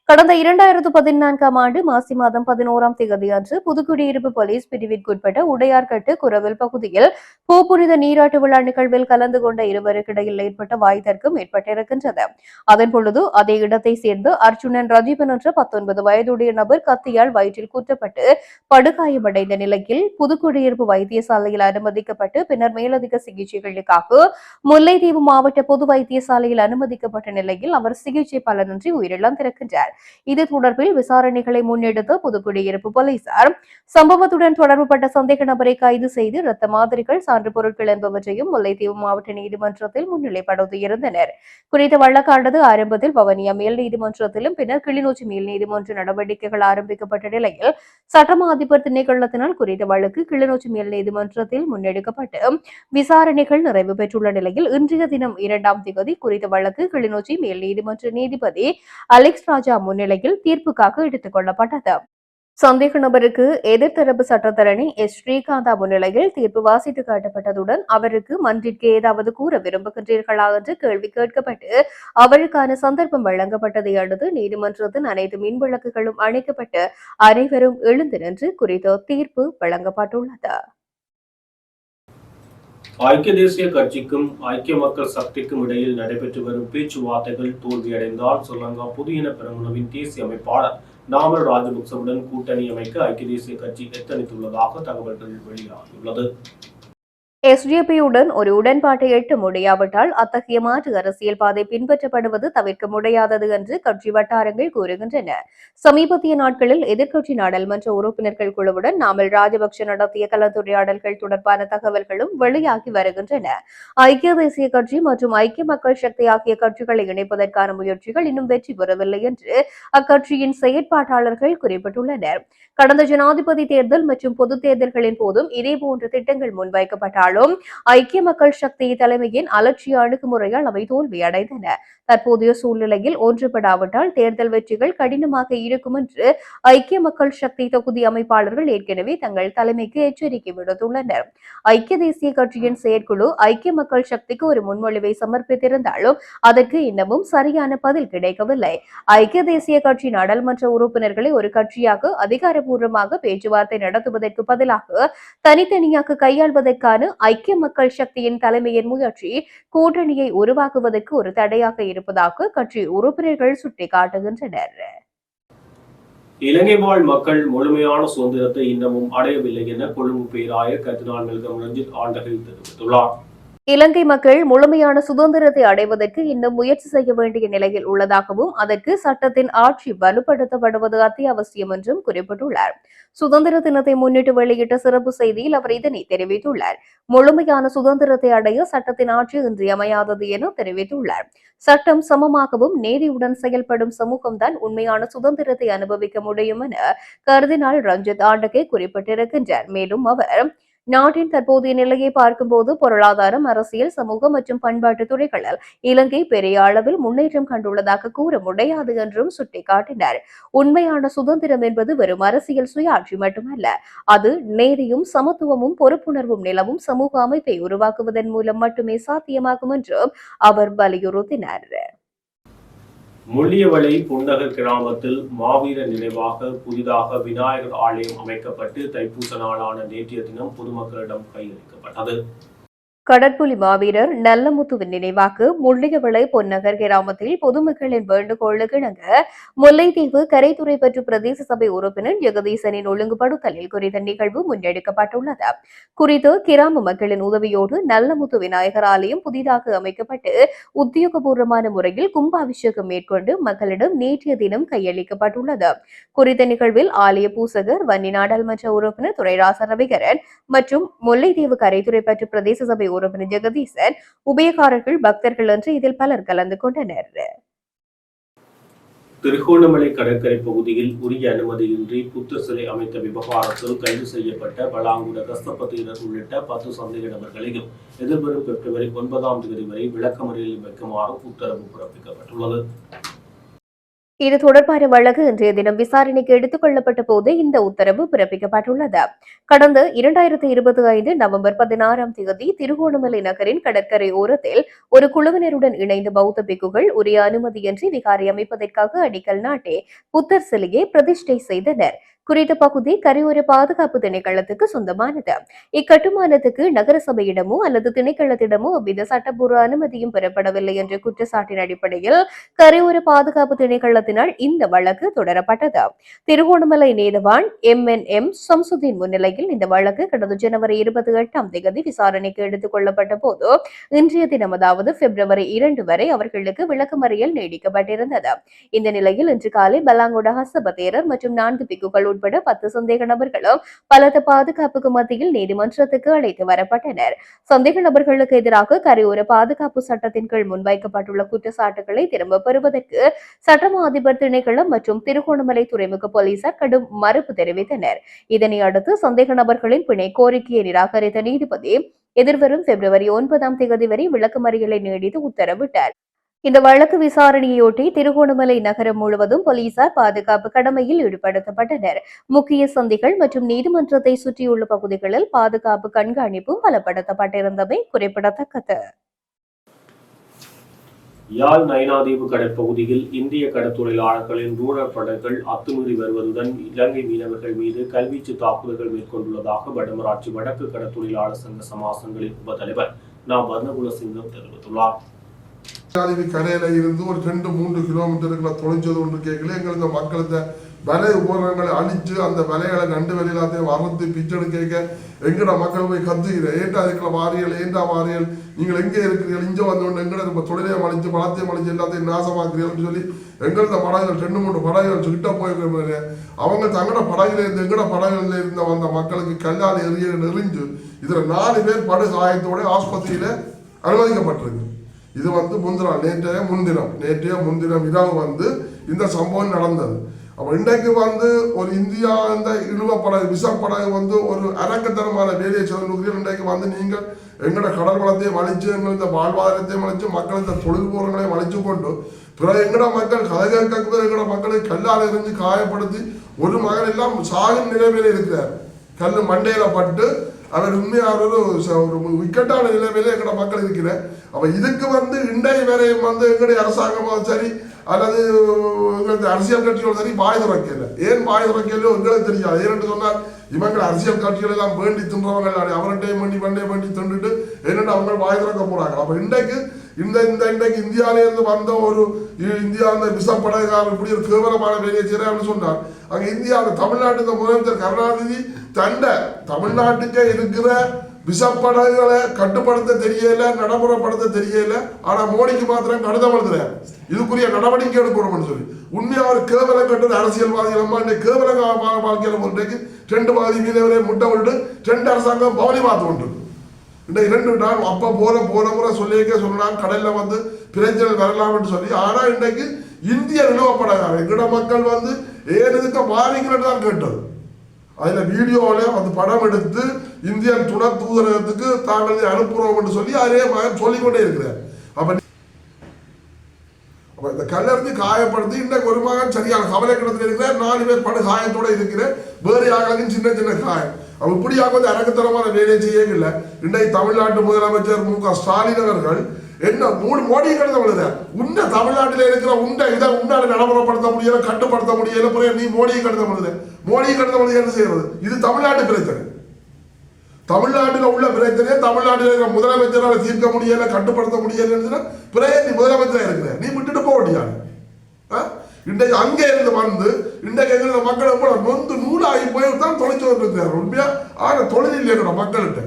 Speaker 1: கடந்த 2014ஆம் ஆண்டு மாசி மாதம் 11ஆம் தேதி அன்று புதுக்குடியிருப்பு போலீஸ் பிரிவிற்குட்பட்ட உடையார்கட்டு குரவில் பகுதியில் பூப்புனித நீராட்டு விழா நிகழ்வில் கலந்து கொண்ட இருவருக்கிடையில் ஏற்பட்ட வாய் தர்க்கம் ஏற்பட்டிருக்கின்றது. அதன் பொழுது அதே இடத்தை சேர்ந்த அர்ஜுனன் ரஜீவன் என்ற 19 வயதுடைய நபர் கத்தியால் வயிற்றில் குற்றப்பட்டு படுகாயமடைந்த நிலையில் புதுக்குடியிருப்பு வைத்தியசாலையில் அனுமதிக்கப்பட்டு பின்னர் மேலதிக சிகிச்சைகளுக்காக முல்லைத்தீவு மாவட்ட பொது வைத்தியசாலையில் அனுமதிக்கப்பட்ட நிலையில் அவர் சிகிச்சை பலனின்றி உயிரிழந்திருக்கின்றார். இது தொடர்பில் விசாரணைகளை முன்னெடுத்த புதுக்குடியிருப்பு போலீசார் சம்பவத்துடன் தொடர்புபட்ட சந்தேக நபரை கைது செய்து இரத்த மாதிரிகள், சான்று பொருட்கள் என்பவற்றையும் முல்லைத்தீவு மாவட்ட நீதிமன்றத்தில் முன்னிலைப்படுத்தியிருந்தனர். குறித்த வழக்கானது ஆரம்பத்தில் வவுனியா மேல் நீதிமன்றத்திலும் பின்னர் கிளிநொச்சி மேல் நீதிமன்ற நடவடிக்கைகள் ஆரம்பிக்கப்பட்ட நிலையில் சட்டமா அதிபர் திணைக்களத்தினால் குறித்த வழக்கு கிளிநொச்சி மேல் நீதிமன்றத்தில் முன்னெடுக்கப்பட்டு விசாரணைகள் நிறைவு பெற்றுள்ள நிலையில் இன்றைய தினம் 2ஆம் தேதி குறித்த வழக்கு கிளிநொச்சி மேல் நீதிமன்ற நீதிபதி அலெக்ஸ் ராஜா முன்னிலையில் தீர்ப்புக்காக எடுத்துக் கொள்ளப்பட்டது. சந்தேக நபருக்கு எதிர்த்தரப்பு சட்டத்தரணி எஸ். ஸ்ரீகாந்தா முன்னிலையில் தீர்ப்பு வாசித்து காட்டப்பட்டதுடன் அவருக்கு மன்றிற்கு ஏதாவது கூற விரும்புகின்றீர்களா என்று கேள்வி கேட்கப்பட்டு அவருக்கான சந்தர்ப்பம் வழங்கப்பட்டதை அடுத்து நீதிமன்றத்தின் அனைத்து மின்விளக்குகளும் அணைக்கப்பட்டு அனைவரும் எழுந்து நின்று குறித்த தீர்ப்பு வழங்கப்பட்டுள்ளது.
Speaker 2: ஐக்கிய தேசிய கட்சிக்கும் ஐக்கிய மக்கள் சக்திக்கும் இடையில் நடைபெற்று வரும் பேச்சுவார்த்தைகள் தோல்வியடைந்தால் ஸ்ரீலங்கா பொதுஜன பெரமுனவின் தேசிய அமைப்பாளர் நாமல் ராஜபக்சவுடன் கூட்டணி அமைக்க ஐக்கிய தேசிய கட்சி எத்தனித்துள்ளதாக தகவல்கள் வெளியாகியுள்ளது.
Speaker 1: எஸ்டிபியுடன் ஒரு உடன்பாட்டை எட்ட முடியாவிட்டால் அத்தகைய மாற்று அரசியல் பாதை பின்பற்றப்படுவது தவிர்க்க முடியாதது என்று கட்சி வட்டாரங்கள் கூறுகின்றன. சமீபத்திய நாட்களில் எதிர்க்கட்சி நாடாளுமன்ற உறுப்பினர்கள் குழுவுடன் நாமல் ராஜபக்ஷ நடத்திய கலந்துரையாடல்கள் தொடர்பான தகவல்களும் வெளியாகி வருகின்றன. ஐக்கிய தேசிய கட்சி மற்றும் ஐக்கிய மக்கள் சக்தி ஆகிய கட்சிகளை இணைப்பதற்கான முயற்சிகள் இன்னும் வெற்றி பெறவில்லை என்று அக்கட்சியின் செயற்பாட்டாளர்கள் குறிப்பிட்டுள்ளனர். கடந்த ஜனாதிபதி தேர்தல் மற்றும் பொது தேர்தல்களின் போதும் இதேபோன்ற திட்டங்கள் முன்வைக்கப்பட்டாலும் ஐக்கிய மக்கள் சக்தி தலைமையின் அலட்சிய அணுகுமுறையால் அவை தோல்வியடைந்தன. தற்போதைய சூழ்நிலையில் ஒன்றுபடாவிட்டால் தேர்தல் வெற்றிகள் கடினமாக இருக்கும் என்று ஐக்கிய மக்கள் சக்தி தொகுதி அமைப்பாளர்கள் ஏற்கனவே தங்கள் தலைமைக்கு எச்சரிக்கை விடுத்துள்ளனர். ஐக்கிய தேசிய கட்சியின் செயற்குழு ஐக்கிய மக்கள் சக்திக்கு ஒரு முன்மொழிவை சமர்ப்பித்திருந்தாலும் அதற்கு இன்னமும் சரியான பதில் கிடைக்கவில்லை. ஐக்கிய தேசிய கட்சி நாடாளுமன்ற உறுப்பினர்களை ஒரு கட்சியாக அதிகாரப்பூர்வமாக பேச்சுவார்த்தை நடத்துவதற்கு பதிலாக தனித்தனியாக கையாள்வதற்கான ஐக்கிய மக்கள் சக்தியின் தலைமையின் முயற்சி கூட்டணியை உருவாக்குவதற்கு ஒரு தடையாக இருப்பதாக கட்சி உறுப்பினர்கள் சுட்டிக்காட்டுகின்றனர்.
Speaker 2: இலங்கை வாழ் மக்கள் முழுமையான சுதந்திரத்தை இன்னமும் அடையவில்லை என கொழும்பு பேராயர் கர்தினால் மெல்கம் ரஞ்சித் ஆண்டகை தெரிவித்துள்ளார்.
Speaker 1: இலங்கை மக்கள் முழுமையான சுதந்திரத்தை அடைவதற்கு இன்னும் முயற்சி செய்ய வேண்டிய நிலையில் உள்ளதாகவும் அதற்கு சட்டத்தின் ஆட்சி வலுப்படுத்தப்படுவது அத்தியாவசியம் என்றும் குறிப்பிட்டுள்ளார். சுதந்திர தினத்தை முன்னிட்டு வெளியிட்ட சிறப்பு செய்தியில் அவர் இதனை தெரிவித்துள்ளார். முழுமையான சுதந்திரத்தை அடைய சட்டத்தின் ஆட்சி இன்றியமையாதது என தெரிவித்துள்ளார். சட்டம் சமமாகவும் நீதியுடன் செயல்படும் சமூகம்தான் உண்மையான சுதந்திரத்தை அனுபவிக்க முடியும் என கர்தினால் ரஞ்சித் ஆண்டகே குறிப்பிட்டிருக்கின்றார். மேலும் அவர் நாட்டின் தற்போதைய நிலையை பார்க்கும்போது பொருளாதாரம், அரசியல், சமூக மற்றும் பண்பாட்டு துறைகளில் இலங்கை பெரிய அளவில் முன்னேற்றம் கண்டுள்ளதாக கூற முடியாது என்றும் சுட்டிக்காட்டினார். உண்மையான சுதந்திரம் என்பது வெறும் அரசியல் சுயாட்சி மட்டுமல்ல, அது நீதியும் சமத்துவமும் பொறுப்புணர்வும் நிலவும் சமூக அமைப்பை உருவாக்குவதன் மூலம் மட்டுமே சாத்தியமாகும் என்றும் அவர் வலியுறுத்தினார்.
Speaker 2: முள்ளியவளை புன்னகர் கிராமத்தில் மாவீரர் நினைவாக புதிதாக விநாயகர் ஆலயம் அமைக்கப்பட்டு தைப்பூச நாளான நேற்றைய தினம் பொதுமக்களிடம் கையளிக்கப்பட்டது.
Speaker 1: கடற்புலி மாவீரர் நல்லமுத்துவின் நினைவாக முள்ளியவிளை பொன்னகர் கிராமத்தில் பொதுமக்களின் வேண்டுகோளுக்கு இணங்க முல்லைத்தீவு கரைத்துறை பற்று பிரதேச சபை உறுப்பினர் ஜெகதீசனின் ஒழுங்குபடுத்தலில் குறித்த நிகழ்வு முன்னெடுக்கப்பட்டுள்ளது. குறித்து கிராம மக்களின் உதவியோடு நல்லமுத்து விநாயகர் ஆலயம் புதிதாக அமைக்கப்பட்டு உத்தியோகபூர்வமான முறையில் கும்பாபிஷேகம் மேற்கொண்டு மக்களிடம் நேற்றைய தினம் கையளிக்கப்பட்டுள்ளது. குறித்த நிகழ்வில் ஆலய பூசகர் வன்னி நாடாளுமன்ற உறுப்பினர் துரைராச ரவிகரன் மற்றும் முல்லைத்தீவு கரைத்துறை பற்று பிரதேச சபை உறுப்பினர் ஜெகதீசன், உபயகாரர்கள், பக்தர்கள் என்று இதில் பலர் கலந்து கொண்டனர்.
Speaker 2: திருகோணமலை கடற்கரை பகுதியில் உரிய அனுமதியின்றி புத்தர் சிலை அமைத்த விவகாரத்தில் கைது செய்யப்பட்ட பலாங்குட கஸ்தபதியினர் உள்ளிட்ட 10 சந்தேக நபர்களையும் எதிர்வரும் பிப்ரவரி 9ஆம் தேதி வரை விளக்கமறியலில் வைக்குமாறு உத்தரவு பிறப்பிக்கப்பட்டுள்ளது.
Speaker 1: இது தொடர்பான வழக்கு இன்றைய தினம் விசாரணைக்கு எடுத்துக் கொள்ளப்பட்ட போது இந்த உத்தரவு பிறப்பிக்கப்பட்டுள்ளது. கடந்த 2025 நவம்பர் 16ஆம் தேதி திருகோணமலை நகரின் கடற்கரை ஓரத்தில் ஒரு குழுவினருடன் இணைந்த பௌத்த பிக்குகள் உரிய அனுமதியின்றி விகாரை அமைப்பதற்காக அடிக்கல் நாட்டி புத்தர் சிலையை பிரதிஷ்டை செய்தனர். குறித்த பகுதி கரையோர பாதுகாப்பு திணைக்களத்துக்கு சொந்தமானது. இக்கட்டுமானத்துக்கு நகரசபையிடமோ அல்லது திணைக்களத்திடமோ அவ்வித சட்டப்பூர்வ அனுமதியும் பெறப்படவில்லை என்ற குற்றச்சாட்டின் அடிப்படையில் கரையோர பாதுகாப்பு திணைக்களத்தினால் இந்த வழக்கு தொடரப்பட்டது. திருகோணமலை நீதவான் MNM சம்சுதீன் முன்னிலையில் இந்த வழக்கு கடந்த ஜனவரி 28ஆம் தேதி விசாரணைக்கு எடுத்துக் கொள்ளப்பட்ட போது இன்றைய தினம், அதாவது பிப்ரவரி 2 வரை அவர்களுக்கு விளக்கமறியல் நீடிக்கப்பட்டிருந்தது. இந்த நிலையில் இன்று காலை பலாங்குட ஹசபதேரர் மற்றும் 4 பிக்குகள் உட்பட 10 சந்தேக நபர்களும் பலத்த பாதுகாப்புக்கு மத்தியில் நீதிமன்றத்துக்கு அழைத்து வரப்பட்டனர். சந்தேக நபர்களுக்கு எதிராக கரையோர பாதுகாப்பு சட்டத்தின் கீழ் முன்வைக்கப்பட்டுள்ள குற்றச்சாட்டுகளை திரும்பப் பெறுவதற்கு சட்டமா அதிபர் திணைக்களம் மற்றும் திருகோணமலை துறைமுக போலீசார் கடும் மறுப்பு தெரிவித்தனர். இதனை அடுத்து சந்தேக நபர்களின் பிணை கோரிக்கையை நிராகரித்த நீதிபதி எதிர்வரும் பிப்ரவரி 9ஆம் தேதி வரை விளக்கமறியலை நீடித்து உத்தரவிட்டார். இந்த வழக்கு விசாரணையொட்டி திருகோணமலை நகரம் முழுவதும் போலீசார் பாதுகாப்பு கடமையில் ஈடுபடுத்தப்பட்டனர். முக்கிய சந்திகள் மற்றும் நீதிமன்றத்தை சுற்றியுள்ள பகுதிகளில் பாதுகாப்பு கண்காணிப்பும் பலப்படுத்தப்பட்டிருந்தமை குறிப்பிடத்தக்கது.
Speaker 2: யாழ் நயினாதீவு கடற்பகுதியில் இந்திய கடற்தொழிலாளர்களின் ரூரர் படகுகள் அத்துமீறி வருவதுடன் இலங்கை மீனவர்கள் மீது கல்வீச்சு தாக்குதல்கள் மேற்கொண்டுள்ளதாக வடமராட்சி வடக்கு கடற்தொழிலாளர் சங்க சமாசங்களின் உபதலைவர் வர்ணகுலசிங்கம் தெரிவித்துள்ளார்.
Speaker 10: கரையில இருந்து ஒரு 2-3 கிலோமீட்டருக்குள்ள தொலைஞ்சது ஒன்று கேட்கல. எங்களுக்கு மக்கள் இந்த வலை உபகரணங்களை அழிச்சு அந்த வலைகளை நண்டு வலை எல்லாத்தையும் வளர்த்து பிச்சடு கேட்க எங்கட மக்கள் போய் கத்துக்கிறேன். ஏண்டா இருக்கிற வாரியல், ஏண்டா வாரியல், நீங்கள் எங்கே இருக்கிறீர்கள், இங்கே வந்தோன்னு எங்கட நம்ம தொழிலையும் அழிச்சு பழத்தையும் அழிச்சு எல்லாத்தையும் நாசமாக்குறீங்கன்னு சொல்லி எங்களது படகுகள் 2-3 படகுகள் கிட்ட போயிருக்கிற அவங்க தங்கட படகுல இருந்து எங்கட படகுல இருந்த வந்த மக்களுக்கு கல்லால் எரிஞ்சு இதுல 4 பேர் படு காயத்தோட ஆஸ்பத்திரியில அனுமதிக்கப்பட்டிருக்கு. இது முந்தினம் நேற்றைய முன்தினம் இரவு இந்த சம்பவம் நடந்தது. அப்போ இன்றைக்கு ஒரு இந்தியா இந்த இழுவப்படகு விசப்படகு ஒரு அரங்கத்தனமான வேலையை சொல்லுகிறீர்கள். இன்றைக்கு நீங்கள் எங்களோட கடல் வளத்தையும் அழிச்சு எங்கள் இந்த வாழ்வாதாரத்தையும் அழிச்சு மக்கள் இந்த தொழில்பூர்வங்களையும் அழிச்சு கொண்டு பிறகு எங்கட மக்கள் கதை கேட்க எங்கட மக்களை கல்லால் எறிஞ்சு காயப்படுத்தி ஒரு மகன் எல்லாம் சாகும் நிலைமையில இருக்கிறார். கல் மண்டையில பட்டு அவர் உண்மையாக ஒரு விக்கெட்டான நிலைமையில எங்கட மக்கள் இருக்கிறார். அப்ப இதுக்கு இன்றைய வரையும் எங்களுடைய அரசாங்கமும் சரி அல்லது அரசியல் கட்சிகளும் சரி வாய் துறக்கல. ஏன் வாய் துறக்கலையோ எங்களுக்கு தெரியாது. ஏன்னு சொன்னால் இவங்க அரசியல் கட்சிகள் எல்லாம் வேண்டி தின்றவங்க அவர்கிட்டையும் வேண்டி தின்றுட்டு என்னென்ன அவங்க வாய் திறக்க போறாங்க. அப்ப இன்றைக்கு இன்றைக்கு இந்தியாவிலிருந்து வந்த ஒரு இந்தியா விசப்படகாரர் இப்படி ஒரு கேவலமான வேலையை செய்யறான்னு சொன்னார். அங்க இந்தியாவில் தமிழ்நாட்டு முதலமைச்சர் கருணாநிதி தண்டை தமிழ்நாட்டுக்கு இருக்கிற விசப்படகுகளை கட்டுப்படுத்த தெரியல, நடைமுறைப்படுத்த தெரியல. ஆனா மோடிக்கு மாத்திரம் கடிதம் எழுதுறாரு இதுக்குரிய நடவடிக்கை எடுக்கணும்னு சொல்லி. உண்மையா ஒரு கேவலம் கட்டுறது அரசியல்வாதிகள் கேவலமாக வாழ்க்கையில இன்றைக்கு 2 பாதி மீனவரை முட்டை விட்டு 2 அரசாங்கம் பவனி மாத்த கொண்டு இன்றைக்கு 2 நாள் அப்ப போன முறை சொன்னாங்க கடல்ல பிரச்சனை வரலாம்னு சொல்லி. ஆனா இன்றைக்கு இந்திய நிறுவப்படகார எங்கட மக்கள் ஏன் இதுக்கு மாறிங்கிறது தான் கேட்டது. அதுல வீடியோவில படம் எடுத்து இந்திய துணை தூதரகத்துக்கு தாங்கள் அனுப்புறோம் என்று சொல்லி அதே மகன் சொல்லிக்கொண்டே இருக்கிறார். அப்ப இந்த கல்லறிஞ்சு காயப்படுத்தி இன்றைக்கு ஒரு மகன் சரியான கவலை கிடத்துல இருக்கிறார். 4 பேர் படு காயத்தோட இருக்கிற வேறு யாருக்கும் சின்ன சின்ன காயம். அவ இப்படியாக அரங்கத்தனமான வேலையை செய்யல. இன்றைக்கு தமிழ்நாட்டு முதலமைச்சர் MK ஸ்டாலின் அவர்கள் என்ன மோடி கடிதம் எழுத உன்ன தமிழ்நாட்டில் இருக்கிற இதை உன்னால நடைமுறைப்படுத்த முடியல, கட்டுப்படுத்த முடியல. நீ மோடியை கடிதம் எழுத என்ன செய்யறது? இது தமிழ்நாட்டு பிரச்சனை. தமிழ்நாட்டில் உள்ள பிரச்சனையை தமிழ்நாட்டில் இருக்கிற முதலமைச்சரால் தீர்க்க முடியல, கட்டுப்படுத்த முடியலன்னு பிறகு நீ முதலமைச்சராக இருக்கிற நீ விட்டுட்டு போக முடியாது. இன்றைக்கு அங்கே இருந்து வந்து இன்றைக்கு எங்களோட மக்களை கூட நொந்து நூலாகி போய் தான் தொலைச்சு வந்துருக்காரு உண்மையா. ஆனா தொழில் இல்லை எங்களோட மக்கள்கிட்ட.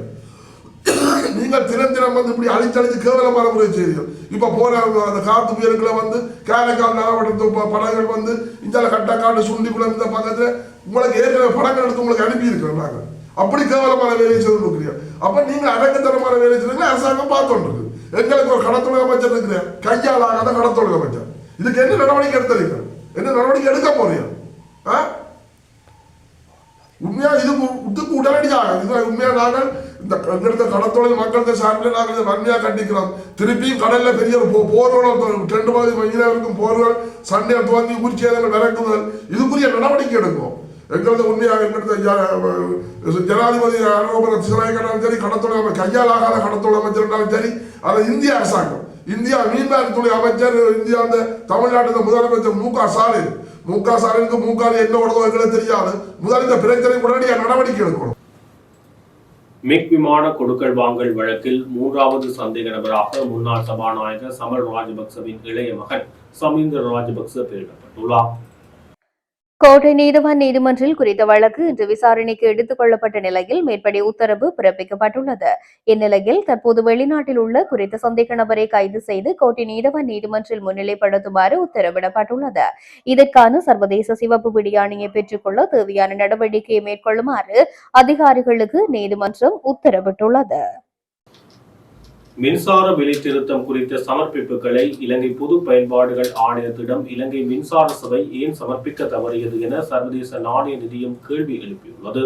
Speaker 10: நீங்கள் தினம் வந்து இப்படி அழிச்சழிச்சு கேவலமான முறை செய்தீர்கள். இப்ப போற அந்த காத்து புயல்களை வந்து காரைக்கால் நாகப்பட்டினத்து படங்கள் வந்து இந்த கட்டக்காடு சுண்டிக்குளம் இந்த பக்கத்துல உங்களுக்கு ஏற்கனவே படங்கள் எடுத்து உங்களுக்கு அனுப்பி இருக்கிறோம் நாங்கள். அப்படி கேவலமான வேலையை செய்து கொடுக்குறீங்க. அப்ப நீங்க அரங்கத்தனமான வேலை செய்றீங்க. அரசாங்கம் பார்த்துட்டு இருக்கு. எங்களுக்கு ஒரு கடத்தொழில் அமைச்சர் இருக்கிறேன், கையால் ஆகாத கடத்தொழில் அமைச்சர். இதுக்கு என்ன நடவடிக்கை எடுத்தீங்க? என்ன நடவடிக்கை எடுக்க போறீங்க? உண்மையா இதுக்கு உடனடியாக உண்மையா நாங்கள் இந்த எங்களுக்கு கடத்தொழில் மக்களுக்கு சார்பில் நாங்கள் வன்மையா கண்டிக்கிறோம். திருப்பியும் கடல்ல பெரிய போர்கள் 2 மாதம் இருக்கும் போர்கள், சண்டை துவங்கி உரிச்சேதங்கள் விரட்டுதல், இதுக்குரிய நடவடிக்கை எடுக்கும். எங்களது உண்மையாக எங்களது ஜனாதிபதி சரி, கடத்தொழில் கையால் ஆகாத கடத்தொழில் அமைச்சர் இருந்தாலும் சரி, அது இந்திய அரசாங்கம், இந்தியா மீன்பாட்டுத்துறை அமைச்சர், இந்தியா அந்த தமிழ்நாட்டில் முதலமைச்சர் மு.க.ஸ்டாலினுக்கு மூக்கால் என்ன உடனோ எங்களுக்கு தெரியாது. முதல் இந்த பிரச்சனை உடனடியாக நடவடிக்கை எடுக்கணும்.
Speaker 2: மிக் விமான கொடுக்கல் வாங்கல் வழக்கில் 3வது சந்தேக நபராக முன்னாள் சபாநாயகர் சமல் ராஜபக்சவின் இளைய மகன் சமீந்திர ராஜபக்ச பெயரிடப்பட்டுள்ளார்.
Speaker 1: கோட்டை நீதவான் நீதிமன்றில் குறித்த வழக்கு இன்று விசாரணைக்கு எடுத்துக் கொள்ளப்பட்ட நிலையில் மேற்படி உத்தரவு பிறப்பிக்கப்பட்டுள்ளது. இந்நிலையில் தற்போது வெளிநாட்டில் உள்ள குறித்த சந்தேக நபரை கைது செய்து கோட்டை நீதவான் நீதிமன்றில் முன்னிலைப்படுத்துமாறு உத்தரவிடப்பட்டுள்ளது. இதற்கான சர்வதேச சிவப்பு பிடியாணையை பெற்றுக்கொள்ள தேவையான நடவடிக்கையை மேற்கொள்ளுமாறு அதிகாரிகளுக்கு நீதிமன்றம் உத்தரவிட்டுள்ளது.
Speaker 2: மின்சார விலை திருத்தம் குறித்த சமர்ப்பிப்புகளை இலங்கை பொது பயன்பாடுகள் ஆணையத்திடம் இலங்கை மின்சார சபை ஏன் சமர்ப்பிக்க தவறியது என சர்வதேச நாணய நிதியம் கேள்வி எழுப்பியுள்ளது.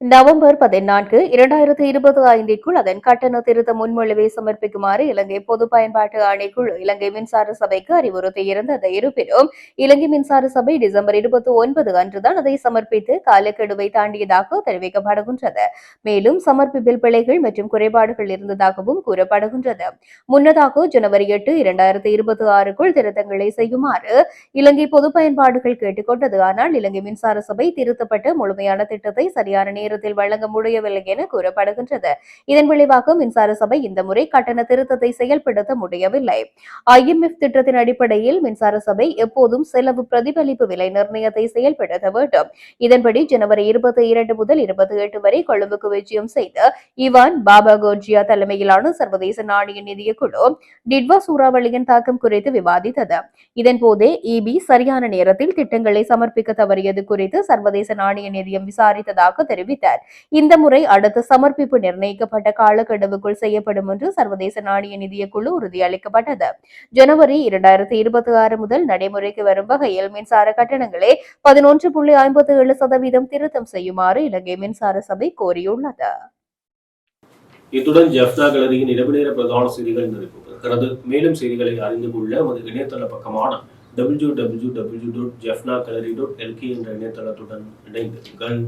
Speaker 1: நவம்பர் 14, 2025க்குள் அதன் கட்டண திருத்த முன்மொழிவை சமர்ப்பிக்குமாறு இலங்கை பொது பயன்பாட்டு ஆணைக்குழு இலங்கை மின்சார சபைக்கு அறிவுறுத்தியிருந்தது. இருப்பினும் இலங்கை மின்சார சபை டிசம்பர் 29 அன்றுதான் அதை சமர்ப்பித்து காலக்கெடுவை தாண்டியதாக தெரிவிக்கப்படுகின்றது. மேலும் சமர்ப்பிப்பில் பிழைகள் மற்றும் குறைபாடுகள் இருந்ததாகவும் கூறப்படுகின்றது. முன்னதாக ஜனவரி 8, 2026க்குள் திருத்தங்களை செய்யுமாறு இலங்கை பொது பயன்பாடுகள் கேட்டுக்கொண்டது. ஆனால் இலங்கை மின்சார சபை திருத்தப்பட்ட முழுமையான திட்டத்தை சரியான நேரத்தில் வழங்க முடியவில்லை என கூறப்படுகின்றது. இதன் விளைவாக மின்சார சபை இந்த முறை கட்டண திருத்தத்தை செயல்படுத்த முடியவில்லை. IMF திட்டத்தின் அடிப்படையில் மின்சார சபை எப்போதும் செலவு பிரதிபலிப்பு விலை நிர்ணயத்தை செயல்படுத்த வேண்டும். இதன்படி ஜனவரி 22 முதல் 28 வரை கொழும்புக்கு விஜயம் செய்த இவான் பாபாகோர்ஜியா தலைமையிலான சர்வதேச நாணய நிதிய குழு டிட்வா சூறாவளியின் தாக்கம் குறித்து விவாதித்தது. இதன்போதே EB சரியான நேரத்தில் திட்டங்களை சமர்ப்பிக்க தவறியது குறித்து சர்வதேச நாணய நிதியம் விசாரித்ததாக தெரிவித்தார். இந்த முறை அடுத்த சமர்ப்பிப்பு நிர்ணயிக்கப்பட்ட காலக்கெடுவுக்குள் செய்யப்படும் என்று சர்வதேச நாணய நிதிய குழு உறுதியளிக்கப்பட்டது. ஜனவரி 2026 முதல் நடைமுறைக்கு வரும் வகையில் மின்சார கட்டணங்களை 11.57% திருத்தம் செய்யுமாறு இலங்கை மின்சார சபை கோரியுள்ளது.
Speaker 2: இத்துடன் ஜெஃப்னா கலரியின் இரவு நேர பிரதான செய்திகள் நிறைவு பெறுகிறது. மேலும் செய்திகளை அறிந்து கொள்ள நமது இணையதள பக்கமான www.jeffnagallery.lk என்ற இணையதளத்துடன் இணைந்திருங்கள்.